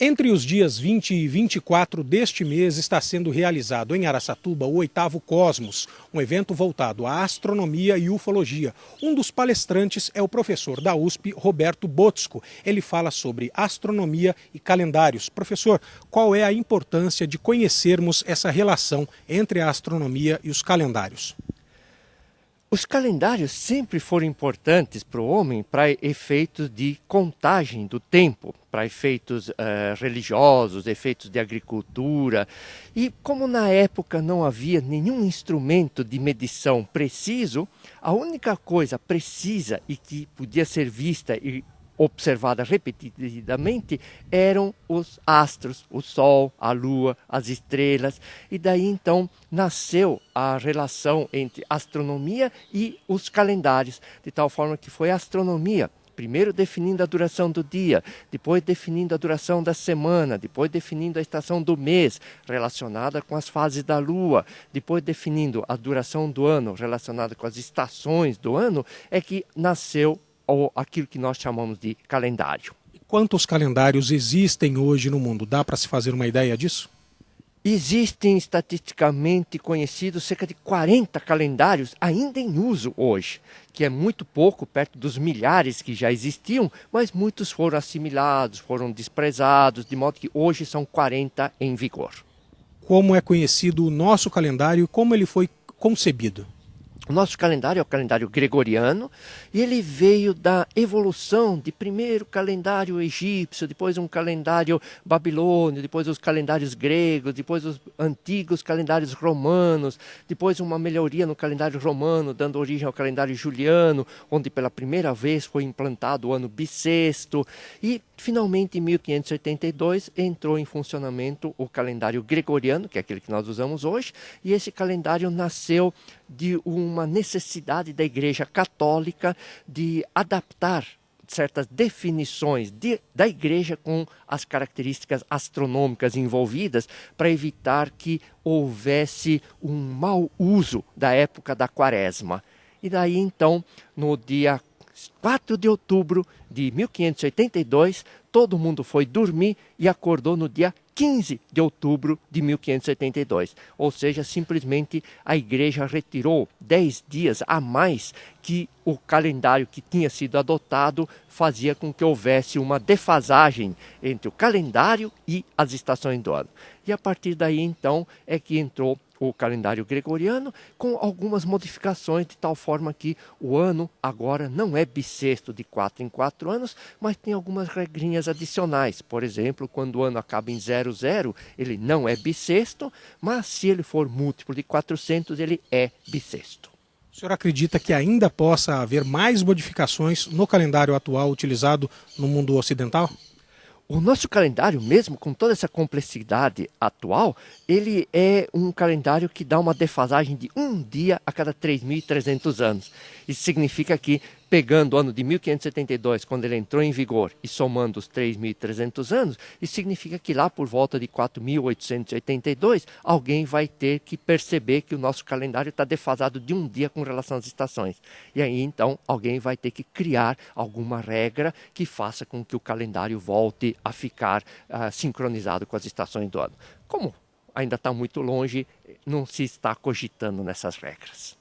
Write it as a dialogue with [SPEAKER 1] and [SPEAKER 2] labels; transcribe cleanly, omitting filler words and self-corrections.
[SPEAKER 1] Entre os dias 20 e 24 deste mês está sendo realizado em Araçatuba o 8º Cosmos, um evento voltado à astronomia e ufologia. Um dos palestrantes é o professor da USP, Roberto Botzko. Ele fala sobre astronomia e calendários. Professor, qual é a importância de conhecermos essa relação entre a astronomia e os calendários?
[SPEAKER 2] Os calendários sempre foram importantes para o homem para efeitos de contagem do tempo, para efeitos religiosos, efeitos de agricultura. E como na época não havia nenhum instrumento de medição preciso, a única coisa precisa e que podia ser vista e observada repetidamente eram os astros, o Sol, a Lua, as estrelas, e daí então nasceu a relação entre astronomia e os calendários, de tal forma que foi a astronomia, primeiro definindo a duração do dia, depois definindo a duração da semana, depois definindo a estação do mês, relacionada com as fases da Lua, depois definindo a duração do ano, relacionada com as estações do ano, é que nasceu ou aquilo que nós chamamos de calendário.
[SPEAKER 1] Quantos calendários existem hoje no mundo? Dá para se fazer uma ideia disso?
[SPEAKER 2] Existem estatisticamente conhecidos cerca de 40 calendários ainda em uso hoje, que é muito pouco perto dos milhares que já existiam, mas muitos foram assimilados, foram desprezados, de modo que hoje são 40 em vigor.
[SPEAKER 1] Como é conhecido o nosso calendário e como ele foi concebido?
[SPEAKER 2] O nosso calendário é o calendário gregoriano e ele veio da evolução de primeiro calendário egípcio, depois um calendário babilônio, depois os calendários gregos, depois os antigos calendários romanos, depois uma melhoria no calendário romano, dando origem ao calendário juliano, onde pela primeira vez foi implantado o ano bissexto e finalmente em 1582 entrou em funcionamento o calendário gregoriano, que é aquele que nós usamos hoje, e esse calendário nasceu de uma necessidade da Igreja Católica de adaptar certas definições da Igreja com as características astronômicas envolvidas para evitar que houvesse um mau uso da época da Quaresma. E daí então, no dia 4 de outubro de 1582, todo mundo foi dormir e acordou no dia 15 de outubro de 1582. Ou seja, simplesmente a igreja retirou 10 dias a mais que o calendário que tinha sido adotado fazia com que houvesse uma defasagem entre o calendário e as estações do ano. E a partir daí, então, é que entrou o calendário gregoriano com algumas modificações de tal forma que o ano agora não é bissexto de 4 em 4 anos, mas tem algumas regrinhas adicionais. Por exemplo, quando o ano acaba em 00, ele não é bissexto, mas se ele for múltiplo de 400, ele é bissexto.
[SPEAKER 1] O senhor acredita que ainda possa haver mais modificações no calendário atual utilizado no mundo ocidental?
[SPEAKER 2] O nosso calendário, mesmo com toda essa complexidade atual, ele é um calendário que dá uma defasagem de um dia a cada 3.300 anos. Isso significa que, pegando o ano de 1572, quando ele entrou em vigor, e somando os 3.300 anos, isso significa que lá por volta de 4.882, alguém vai ter que perceber que o nosso calendário está defasado de um dia com relação às estações. E aí, então, alguém vai ter que criar alguma regra que faça com que o calendário volte a ficar sincronizado com as estações do ano. Como ainda está muito longe, não se está cogitando nessas regras.